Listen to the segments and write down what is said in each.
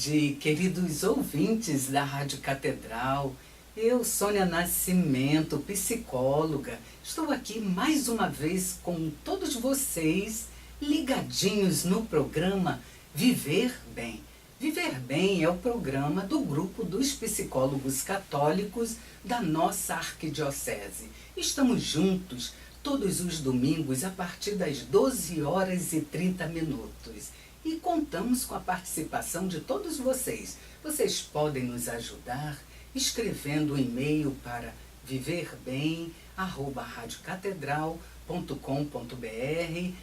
tarde, queridos ouvintes da Rádio Catedral. Eu, Sônia Nascimento, psicóloga, estou aqui mais uma vez com todos vocês ligadinhos no programa Viver Bem. Viver Bem é o programa do grupo dos psicólogos católicos da nossa arquidiocese. Estamos juntos todos os domingos a partir das 12h30. E contamos com a participação de todos vocês. Vocês podem nos ajudar escrevendo um e-mail para viverbem@radiocatedral.com.br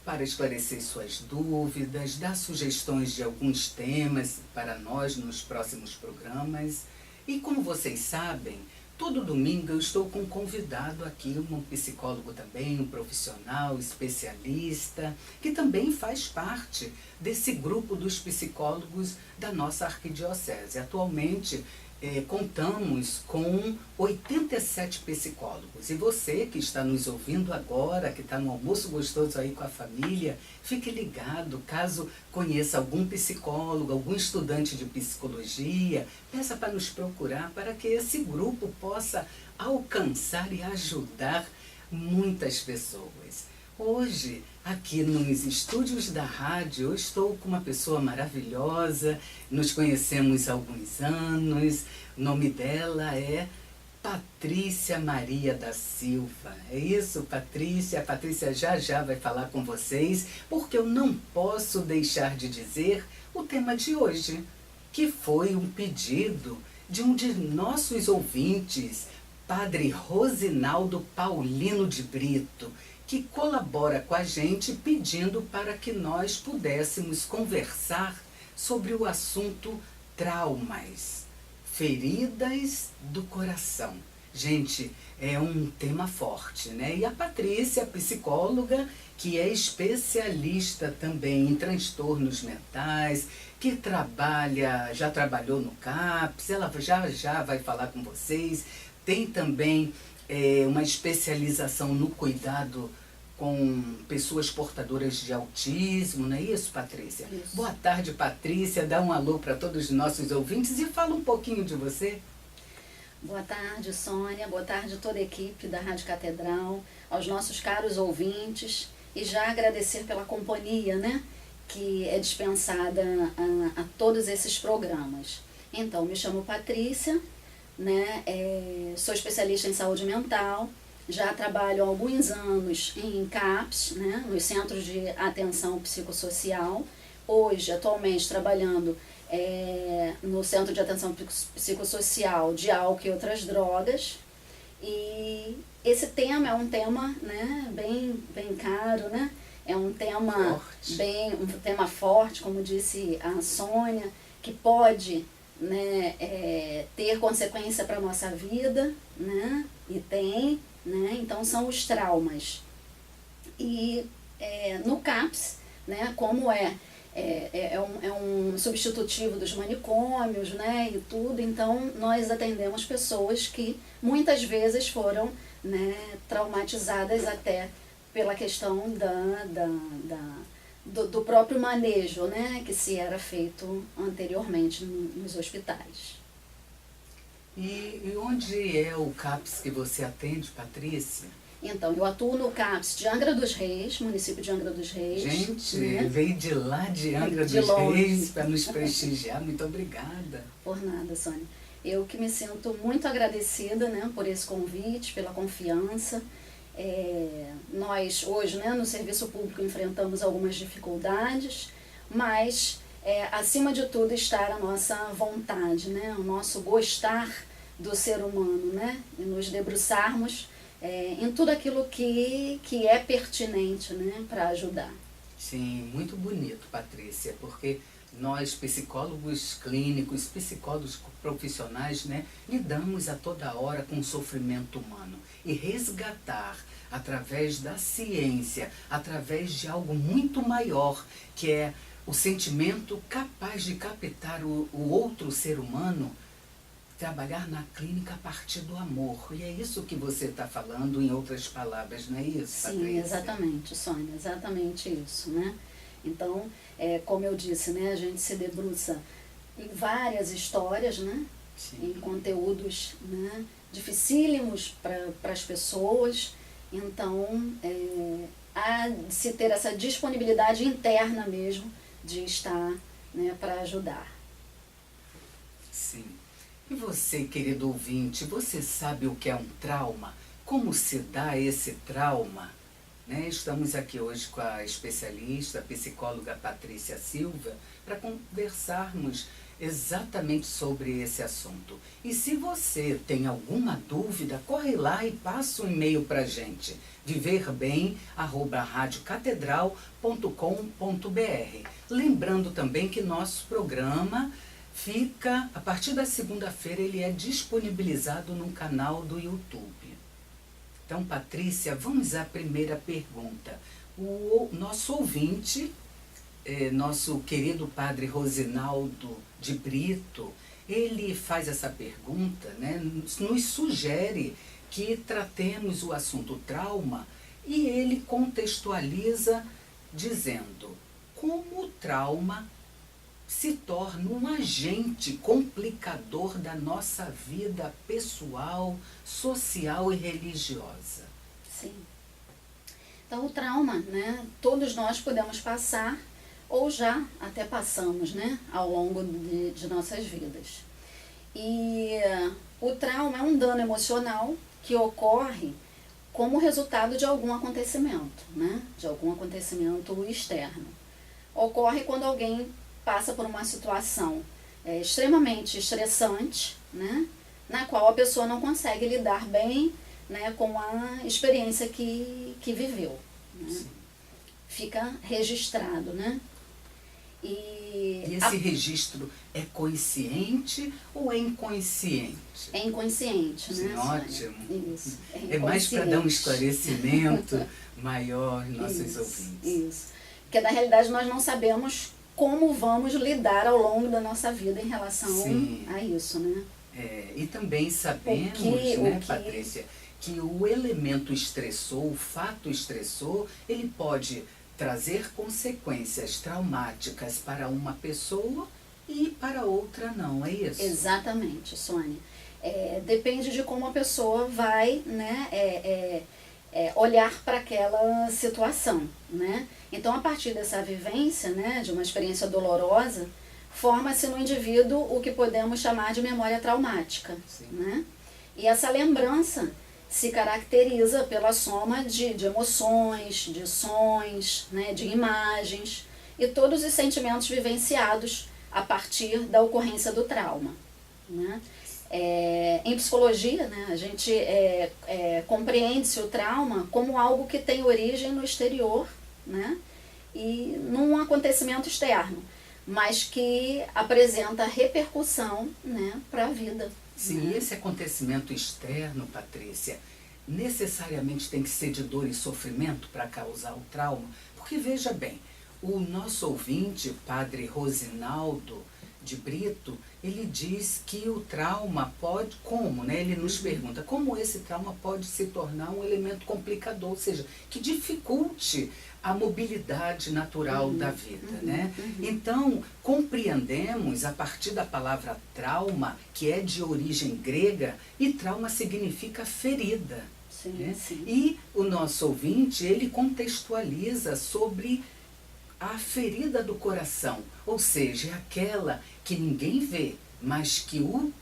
para esclarecer suas dúvidas, dar sugestões de alguns temas para nós nos próximos programas. E como vocês sabem, todo domingo eu estou com um convidado aqui, um psicólogo também, um profissional, especialista, que também faz parte desse grupo dos psicólogos da nossa arquidiocese. Atualmente, contamos com 87 psicólogos. E você que está nos ouvindo agora, que está no almoço gostoso aí com a família, fique ligado, caso conheça algum psicólogo, algum estudante de psicologia, peça para nos procurar para que esse grupo possa alcançar e ajudar muitas pessoas. Hoje, aqui nos estúdios da rádio, eu estou com uma pessoa maravilhosa, nos conhecemos há alguns anos, o nome dela é Patrícia Maria da Silva. É isso, Patrícia? A Patrícia já vai falar com vocês, porque eu não posso deixar de dizer o tema de hoje, que foi um pedido de um de nossos ouvintes, Padre Rosinaldo Paulino de Brito, que colabora com a gente pedindo para que nós pudéssemos conversar sobre o assunto traumas, feridas do coração. Gente, é um tema forte, né? E a Patrícia, psicóloga, que é especialista também em transtornos mentais, que já trabalhou no CAPS, ela já vai falar com vocês, tem também uma especialização no cuidado com pessoas portadoras de autismo, não é isso, Patrícia? Isso. Boa tarde, Patrícia. Dá um alô para todos os nossos ouvintes e fala um pouquinho de você. Boa tarde, Sônia. Boa tarde a toda a equipe da Rádio Catedral, aos nossos caros ouvintes, e já agradecer pela companhia, né, que é dispensada a todos esses programas. Então, me chamo Patrícia, né, sou especialista em saúde mental, já trabalho há alguns anos em CAPS, né, nos Centros de Atenção Psicossocial, hoje, atualmente, trabalhando no Centro de Atenção Psicossocial de Álcool e Outras Drogas, e esse tema é um tema, né, bem caro, né, é um tema um tema forte, como disse a Sônia, que pode, né, ter consequência para a nossa vida, né, e tem, né, então são os traumas. E no CAPS, né, como é um substitutivo dos manicômios, né, e tudo, então nós atendemos pessoas que muitas vezes foram, né, traumatizadas até pela questão do próprio manejo, né, que se era feito anteriormente nos hospitais. E onde é o CAPS que você atende, Patrícia? Então, eu atuo no CAPS de Angra dos Reis, município de Angra dos Reis. Gente, né? Veio de lá de Angra De dos longe. Reis para nos prestigiar. Muito obrigada. Por nada, Sônia. Eu que me sinto muito agradecida, né, por esse convite, pela confiança. Nós hoje, né, no serviço público enfrentamos algumas dificuldades, mas acima de tudo está a nossa vontade, né, o nosso gostar do ser humano, né, e nos debruçarmos em tudo aquilo que é pertinente, né, para ajudar. Sim, muito bonito, Patrícia, porque nós, psicólogos clínicos, psicólogos profissionais, né, lidamos a toda hora com o sofrimento humano. E resgatar, através da ciência, através de algo muito maior, que é o sentimento capaz de captar o outro ser humano, trabalhar na clínica a partir do amor. E é isso que você está falando, em outras palavras, não é isso, Patrícia? Sim, exatamente, Sônia, exatamente isso, né? Então, como eu disse, né, a gente se debruça em várias histórias, né, em conteúdos, né, dificílimos para as pessoas. Então, há de se ter essa disponibilidade interna mesmo de estar, né, para ajudar. Sim. E você, querido ouvinte, você sabe o que é um trauma? Como se dá esse trauma? Né? Estamos aqui hoje com a especialista, a psicóloga Patrícia Silva, para conversarmos exatamente sobre esse assunto. E se você tem alguma dúvida, corre lá e passa um e-mail para a gente, viverbem@radiocatedral.com.br. Lembrando também que nosso programa fica, a partir da segunda-feira, ele é disponibilizado no canal do YouTube. Então, Patrícia, vamos à primeira pergunta. O nosso ouvinte, nosso querido padre Rosinaldo de Brito, ele faz essa pergunta, né, nos sugere que tratemos o assunto trauma e ele contextualiza dizendo como o trauma se torna um agente complicador da nossa vida pessoal, social e religiosa. Sim. Então, o trauma, né, todos nós podemos passar, ou já até passamos, né, ao longo de nossas vidas. E o trauma é um dano emocional que ocorre como resultado de algum acontecimento, né, de algum acontecimento externo. Ocorre quando alguém passa por uma situação extremamente estressante, né, na qual a pessoa não consegue lidar bem, né, com a experiência que viveu. Né? Fica registrado, né? E esse registro é consciente ou é inconsciente? É inconsciente, né? Sim, ótimo. Isso. É mais para dar um esclarecimento maior aos nossos ouvintes. Isso. Porque na realidade nós não sabemos como vamos lidar ao longo da nossa vida em relação a isso, né? E também sabemos, Patrícia, que o elemento estressor, o fato estressor, ele pode trazer consequências traumáticas para uma pessoa e para outra não, é isso? Exatamente, Sônia. Depende de como a pessoa vai, né, olhar para aquela situação, né? Então, a partir dessa vivência, né, de uma experiência dolorosa, forma-se no indivíduo o que podemos chamar de memória traumática, né? E essa lembrança se caracteriza pela soma de emoções, de sons, né, de imagens e todos os sentimentos vivenciados a partir da ocorrência do trauma, né? Em psicologia, né, a gente compreende-se o trauma como algo que tem origem no exterior, né, e num acontecimento externo, mas que apresenta repercussão, né, para a vida. Sim, né? Esse acontecimento externo, Patrícia, necessariamente tem que ser de dor e sofrimento para causar o trauma? Porque veja bem, o nosso ouvinte, padre Rosinaldo de Brito, ele diz que o trauma pode, né? Ele nos pergunta como esse trauma pode se tornar um elemento complicador, ou seja, que dificulte a mobilidade natural da vida, né? Então, compreendemos a partir da palavra trauma, que é de origem grega, e trauma significa ferida. Sim, né? sim. E o nosso ouvinte, ele contextualiza sobre a ferida do coração, ou seja, é aquela que ninguém vê, mas que o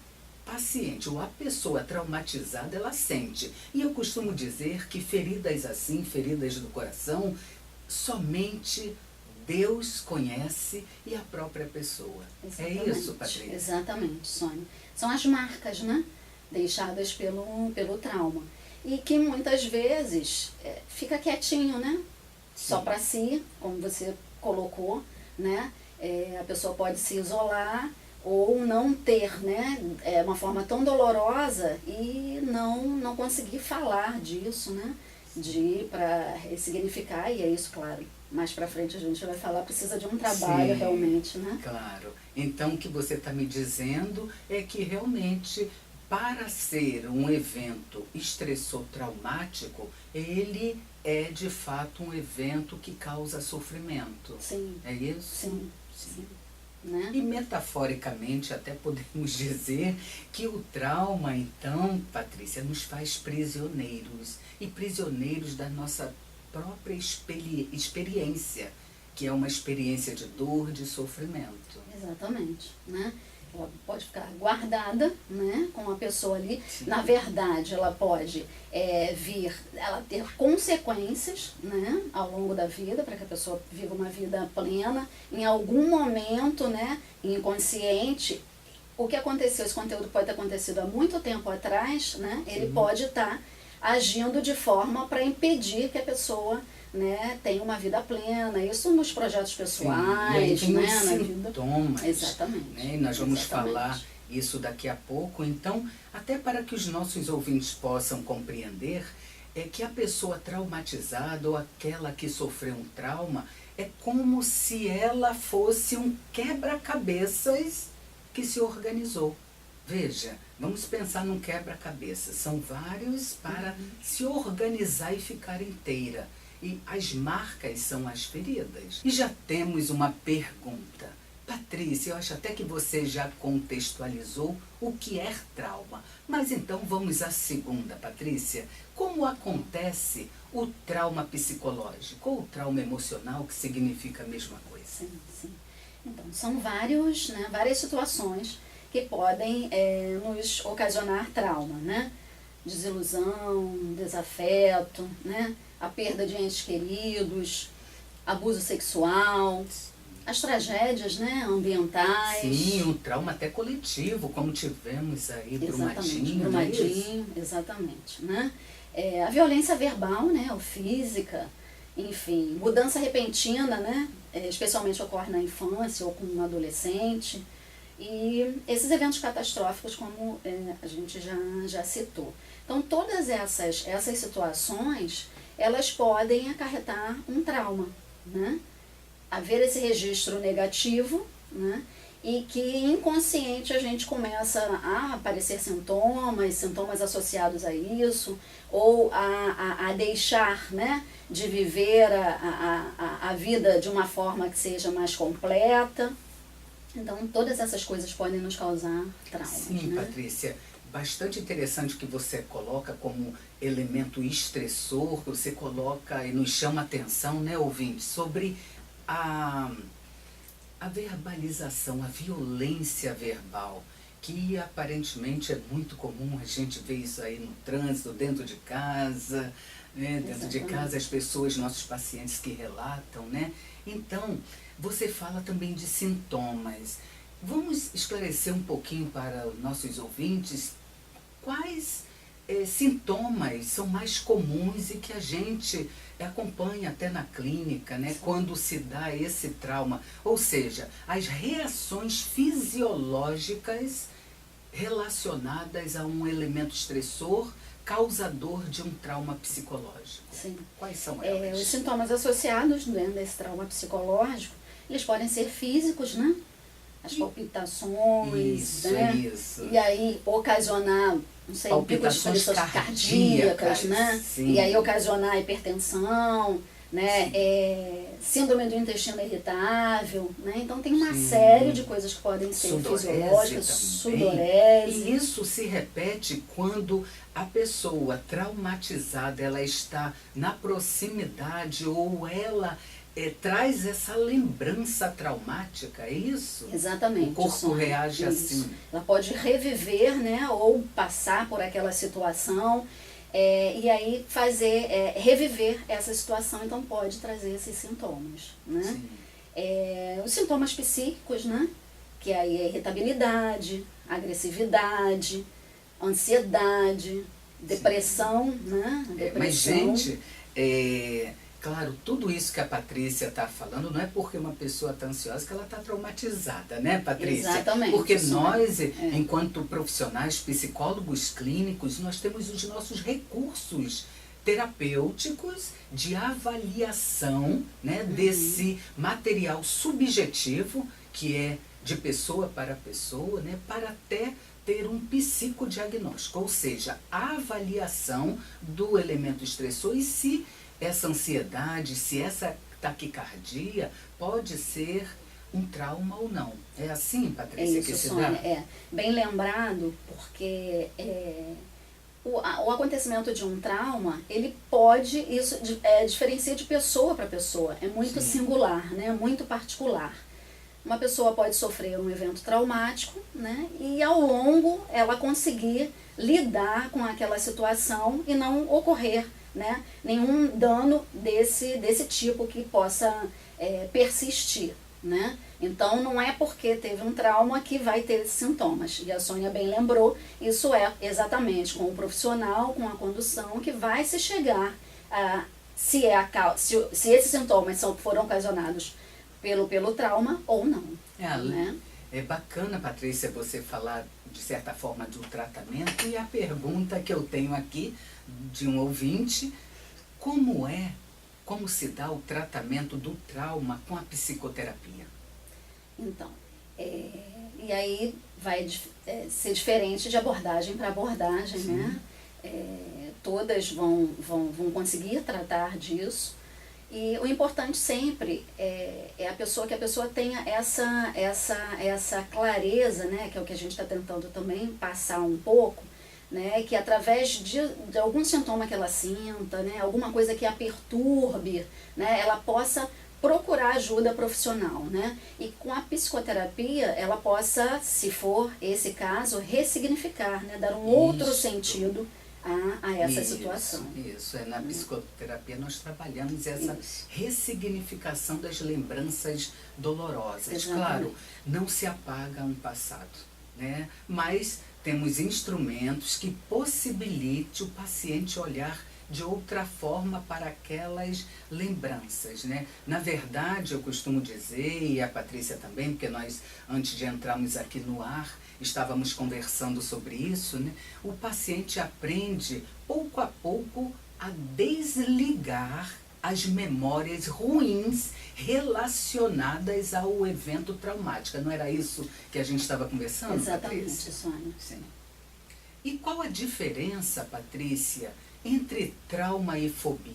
paciente ou a pessoa traumatizada, ela sente. E eu costumo dizer que feridas assim, feridas do coração, somente Deus conhece e a própria pessoa. Exatamente. É isso, Patrícia? Exatamente, Sônia. São as marcas, né, deixadas pelo trauma. E que muitas vezes fica quietinho, né? Só para si, como você colocou, né? A pessoa pode se isolar ou não ter, né, uma forma tão dolorosa e não conseguir falar disso, né? Para ressignificar, e é isso, claro. Mais para frente a gente vai falar, precisa de um trabalho. Sim, realmente, né? Claro. Então, o que você está me dizendo é que realmente para ser um evento estressor traumático, ele é de fato um evento que causa sofrimento. Sim. É isso? Sim, sim. Né? E metaforicamente até podemos dizer que o trauma, então, Patrícia, nos faz prisioneiros. E prisioneiros da nossa própria experiência, que é uma experiência de dor, de sofrimento. Exatamente, né? Ela pode ficar guardada, né, com a pessoa ali. Sim. Na verdade, ela pode vir, ela ter consequências, né, ao longo da vida, para que a pessoa viva uma vida plena. Em algum momento, né, inconsciente, o que aconteceu, esse conteúdo pode ter acontecido há muito tempo atrás, né, ele pode estar agindo de forma para impedir que a pessoa, né, tenha uma vida plena. Isso nos projetos pessoais, sim, né, na vida. Sintomas, Exatamente. Né? E nós vamos Exatamente. falar isso daqui a pouco. Então, até para que os nossos ouvintes possam compreender, é que a pessoa traumatizada ou aquela que sofreu um trauma é como se ela fosse um quebra-cabeças que se organizou. Veja, vamos pensar num quebra-cabeça. São vários para se organizar e ficar inteira. E as marcas são as feridas. E já temos uma pergunta. Patrícia, eu acho até que você já contextualizou o que é trauma. Mas então vamos à segunda, Patrícia. Como acontece o trauma psicológico ou o trauma emocional, que significa a mesma coisa? Sim, sim. Então, são várias situações que podem nos ocasionar trauma, né? Desilusão, desafeto, né? A perda de entes queridos, abuso sexual, as tragédias, né, ambientais. Sim, um trauma até coletivo, como tivemos aí, Brumadinho. Brumadinho, exatamente, né? A violência verbal, né, ou física, enfim, mudança repentina, né, especialmente ocorre na infância ou com um adolescente. E esses eventos catastróficos, como a gente já citou. Então, todas essas situações, elas podem acarretar um trauma, né? Haver esse registro negativo, né? E que inconsciente a gente começa a aparecer sintomas associados a isso, ou a deixar, né, de viver a vida de uma forma que seja mais completa. Então, todas essas coisas podem nos causar traumas. Sim, né? Patrícia, bastante interessante que você coloca como elemento estressor, que você coloca e nos chama a atenção, né, ouvinte, sobre a verbalização, a violência verbal, que aparentemente é muito comum, a gente vê isso aí no trânsito, dentro de casa, né, dentro de casa as pessoas, nossos pacientes que relatam, né? Então, você fala também de sintomas. Vamos esclarecer um pouquinho para os nossos ouvintes quais sintomas são mais comuns e que a gente acompanha até na clínica, né, quando se dá esse trauma. Ou seja, as reações fisiológicas relacionadas a um elemento estressor causador de um trauma psicológico. Sim. Quais são elas? Os sintomas associados dentro desse trauma psicológico, eles podem ser físicos, né? As palpitações, Isso, né? isso. E aí ocasionar, não sei, Palpitações cardíacas, né? sim. E aí ocasionar hipertensão, né? Síndrome do intestino irritável, né? Então tem uma Sim. série de coisas que podem ser Sudorese fisiológicas, também. sudorese. E isso se repete quando a pessoa traumatizada, ela está na proximidade ou ela traz essa lembrança traumática, é isso? Exatamente. O corpo Sônia, reage isso. assim. Ela pode reviver, né, ou passar por aquela situação e aí reviver essa situação, então pode trazer esses sintomas, né? Sim. Os sintomas psíquicos, né, que aí é irritabilidade, agressividade, ansiedade, depressão, né? Mas, gente, claro, tudo isso que a Patrícia está falando não é porque uma pessoa está ansiosa que ela está traumatizada, né, Patrícia? Exatamente. Porque nós, enquanto profissionais, psicólogos clínicos, nós temos os nossos recursos terapêuticos de avaliação, né, desse material subjetivo, que é de pessoa para pessoa, né, para até ter um psicodiagnóstico, ou seja, a avaliação do elemento estressor e se essa ansiedade, se essa taquicardia pode ser um trauma ou não. É assim, Patrícia, isso, que se Sônia, dá? bem lembrado, porque o acontecimento de um trauma, ele pode, isso diferencia de pessoa para pessoa, é muito singular, né? Muito particular. Uma pessoa pode sofrer um evento traumático, né? E ao longo ela conseguir lidar com aquela situação e não ocorrer, né, nenhum dano desse tipo que possa persistir, né? Então não é porque teve um trauma que vai ter esses sintomas. E a Sônia bem lembrou, isso é exatamente com o profissional, com a condução, que vai se chegar a se esses sintomas foram ocasionados pelo trauma ou não. Né? É bacana, Patrícia, você falar, de certa forma, do tratamento. E a pergunta que eu tenho aqui, de um ouvinte, como se dá o tratamento do trauma com a psicoterapia? Então, e aí vai ser diferente de abordagem para abordagem, sim, né? Todas vão conseguir tratar disso. E o importante sempre é a pessoa tenha essa clareza, né, que é o que a gente está tentando também passar um pouco, né, que através de algum sintoma que ela sinta, né, alguma coisa que a perturbe, né, ela possa procurar ajuda profissional, né, e com a psicoterapia ela possa, se for esse caso, ressignificar, né, dar um outro sentido a essa situação. Isso, na psicoterapia nós trabalhamos essa ressignificação das lembranças dolorosas. Exatamente. Claro, não se apaga um passado, né? Mas temos instrumentos que possibilitem o paciente olhar de outra forma para aquelas lembranças, né? Na verdade, eu costumo dizer, e a Patrícia também, porque nós, antes de entrarmos aqui no ar, estávamos conversando sobre isso, né? O paciente aprende, pouco a pouco, a desligar as memórias ruins relacionadas ao evento traumático. Não era isso que a gente estava conversando, exatamente, Patrícia? Sônia. Sim. E qual a diferença, Patrícia, entre trauma e fobia?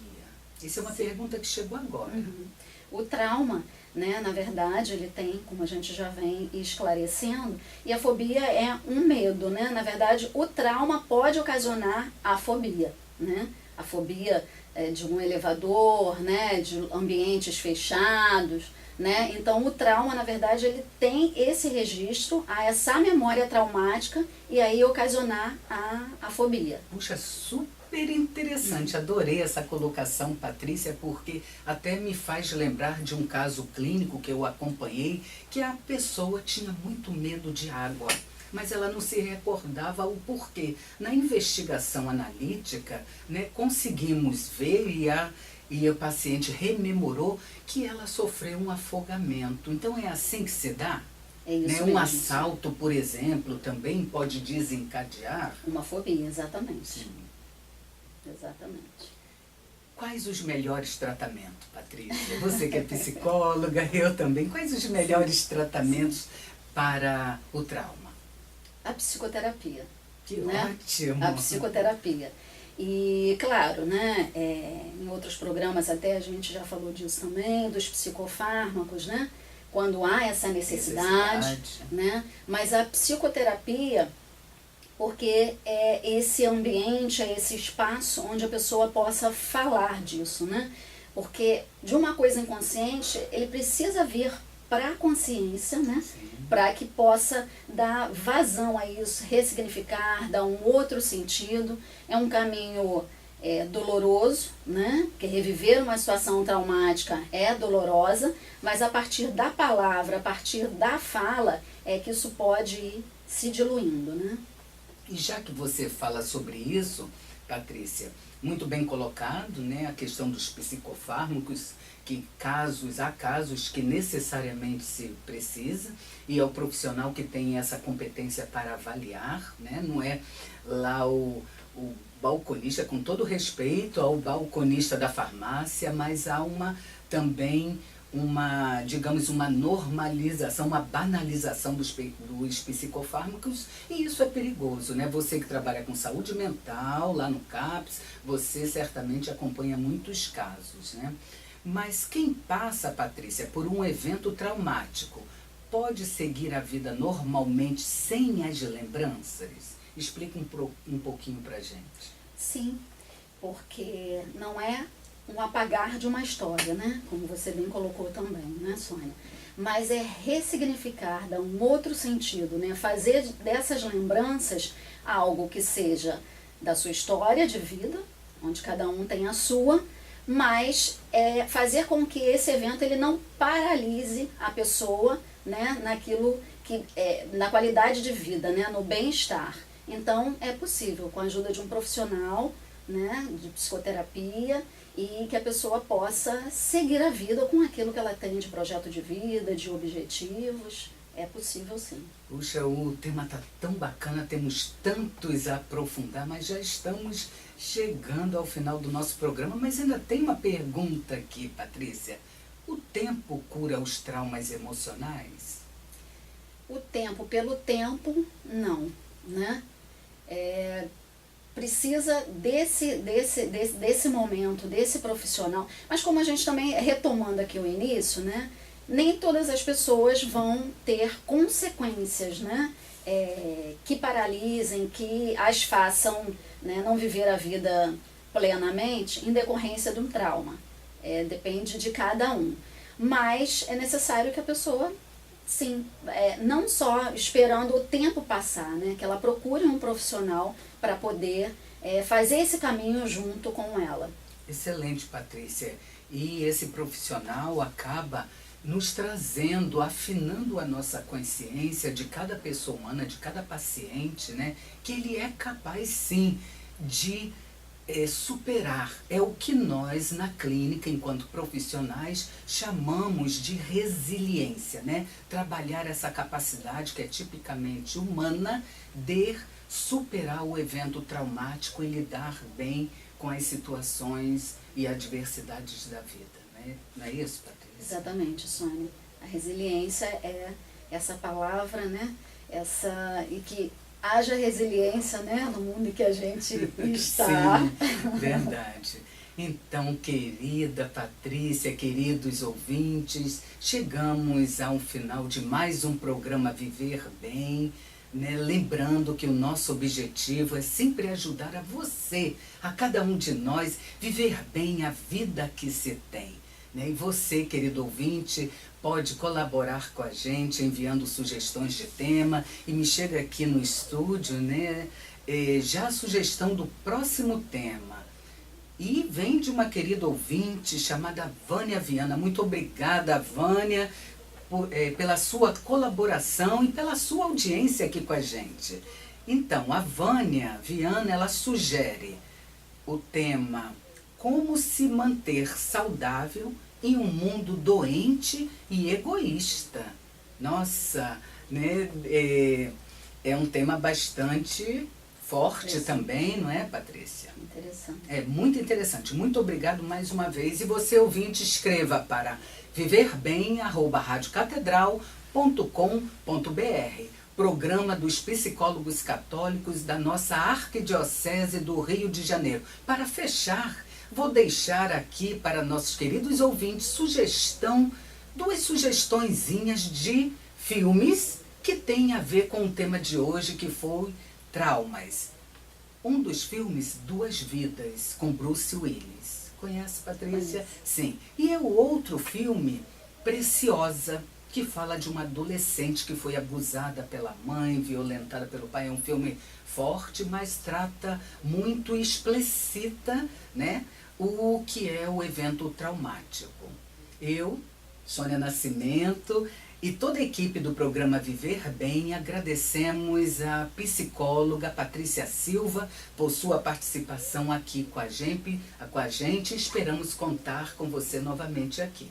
Essa é uma pergunta que chegou agora. Uhum. O trauma, né, na verdade, ele tem, como a gente já vem esclarecendo, e a fobia é um medo, né? Na verdade, o trauma pode ocasionar a fobia, né? A fobia de um elevador, né, de ambientes fechados, né? Então, o trauma, na verdade, ele tem esse registro, essa memória traumática, e aí ocasionar a fobia. Puxa, super interessante, adorei essa colocação, Patrícia, porque até me faz lembrar de um caso clínico que eu acompanhei, que a pessoa tinha muito medo de água, mas ela não se recordava o porquê. Na investigação analítica, né, conseguimos ver e o paciente rememorou que ela sofreu um afogamento. Então é assim que se dá? É isso né? mesmo. Um assalto, por exemplo, também pode desencadear? Uma fobia, exatamente. Sim. Exatamente. Quais os melhores tratamentos, Patrícia? Você que é psicóloga, eu também. Quais os melhores tratamentos para o trauma? A psicoterapia. Que né? ótimo! A psicoterapia. E, claro, né, em outros programas até a gente já falou disso também, dos psicofármacos, né? Quando há essa necessidade. Né? Mas a psicoterapia, porque é esse ambiente, é esse espaço onde a pessoa possa falar disso, né? Porque de uma coisa inconsciente, ele precisa vir para a consciência, né? Para que possa dar vazão a isso, ressignificar, dar um outro sentido. É um caminho doloroso, né? Porque reviver uma situação traumática é dolorosa, mas a partir da palavra, a partir da fala, é que isso pode ir se diluindo, né? E já que você fala sobre isso, Patrícia, muito bem colocado, né, a questão dos psicofármacos, que há casos que necessariamente se precisa, e é o profissional que tem essa competência para avaliar, né, não é lá o balconista, com todo respeito ao balconista da farmácia, mas há também digamos, uma normalização, uma banalização dos psicofármacos, e isso é perigoso, né? Você que trabalha com saúde mental lá no CAPS, você certamente acompanha muitos casos, né? Mas quem passa, Patrícia, por um evento traumático, pode seguir a vida normalmente sem as lembranças? Explica um pouquinho pra gente. Sim, porque não é um apagar de uma história, né? Como você bem colocou também, né, Sônia? Mas é ressignificar, dar um outro sentido, né? Fazer dessas lembranças algo que seja da sua história de vida, onde cada um tem a sua, mas fazer com que esse evento ele não paralise a pessoa, né, naquilo que na qualidade de vida, né, no bem-estar. Então é possível, com a ajuda de um profissional, né, de psicoterapia, e que a pessoa possa seguir a vida com aquilo que ela tem de projeto de vida, de objetivos. É possível, sim. Puxa, o tema está tão bacana, temos tantos a aprofundar, mas já estamos chegando ao final do nosso programa. Mas ainda tem uma pergunta aqui, Patrícia. O tempo cura os traumas emocionais? O tempo pelo tempo, não, né? Precisa desse momento, desse profissional. Mas como a gente também, retomando aqui o início, né? Nem todas as pessoas vão ter consequências, né, que paralisem, que as façam, né, não viver a vida plenamente em decorrência de um trauma. Depende de cada um. Mas é necessário que a pessoa, sim, não só esperando o tempo passar, né, que ela procure um profissional para poder fazer esse caminho junto com ela. Excelente, Patrícia. E esse profissional acaba nos trazendo, afinando a nossa consciência de cada pessoa humana, de cada paciente, né? Que ele é capaz, sim, de superar. É o que nós, na clínica, enquanto profissionais, chamamos de resiliência, né? Trabalhar essa capacidade que é tipicamente humana de superar o evento traumático e lidar bem com as situações e adversidades da vida, né? Não é isso, Patrícia? Exatamente, Sônia. A resiliência é essa palavra, né? E que haja resiliência, né, no mundo em que a gente está. Sim, verdade. Então, querida Patrícia, queridos ouvintes, chegamos ao final de mais um programa Viver Bem, né? Lembrando que o nosso objetivo é sempre ajudar a você, a cada um de nós, viver bem a vida que se tem. E você, querido ouvinte, pode colaborar com a gente enviando sugestões de tema, e me chega aqui no estúdio, né, já a sugestão do próximo tema. E vem de uma querida ouvinte chamada Vânia Viana. Muito obrigada, Vânia, pela sua colaboração e pela sua audiência aqui com a gente. Então, a Vânia Viana, ela sugere o tema Como se manter saudável em um mundo doente e egoísta. Nossa, né? É um tema bastante forte também, não é, Patrícia? Interessante. É muito interessante. Muito obrigado mais uma vez. E você, ouvinte, escreva para viverbem@radiocatedral.com.br, programa dos psicólogos católicos da nossa Arquidiocese do Rio de Janeiro. Para fechar, vou deixar aqui para nossos queridos ouvintes duas sugestõezinhas de filmes que têm a ver com o tema de hoje, que foi traumas. Um dos filmes, Duas Vidas, com Bruce Willis. Conhece, Patrícia? Conheço. Sim. E é o outro filme, Preciosa, que fala de uma adolescente que foi abusada pela mãe, violentada pelo pai. É um filme forte, mas trata muito explicita, né, o que é o evento traumático. Eu, Sônia Nascimento, e toda a equipe do programa Viver Bem, agradecemos a psicóloga Patrícia Silva por sua participação aqui com a gente. Esperamos contar com você novamente aqui.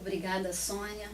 Obrigada, Sônia.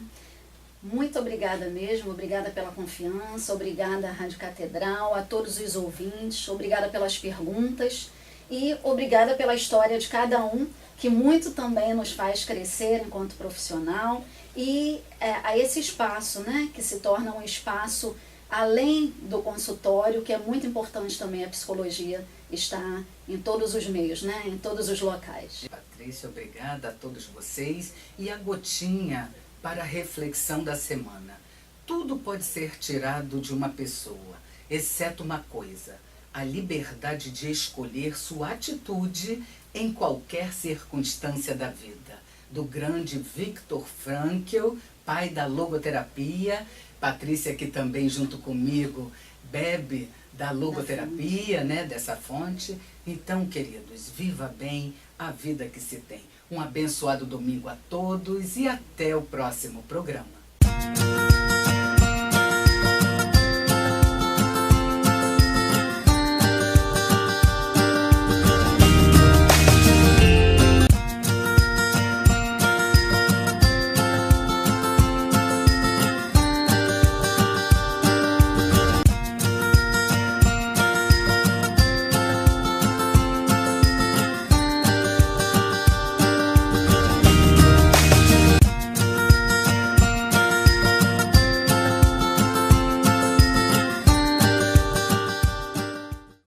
Muito obrigada mesmo, obrigada pela confiança, obrigada à Rádio Catedral, a todos os ouvintes, obrigada pelas perguntas e obrigada pela história de cada um que muito também nos faz crescer enquanto profissional, e a esse espaço, né, que se torna um espaço além do consultório, que é muito importante também a psicologia estar em todos os meios, né, em todos os locais. Patrícia, obrigada a todos vocês. E a gotinha para a reflexão da semana. Tudo pode ser tirado de uma pessoa, exceto uma coisa: a liberdade de escolher sua atitude em qualquer circunstância da vida. Do grande Viktor Frankl, pai da logoterapia. Patrícia, aqui também junto comigo, bebe da logoterapia, né, dessa fonte. Então, queridos, viva bem a vida que se tem. Um abençoado domingo a todos e até o próximo programa.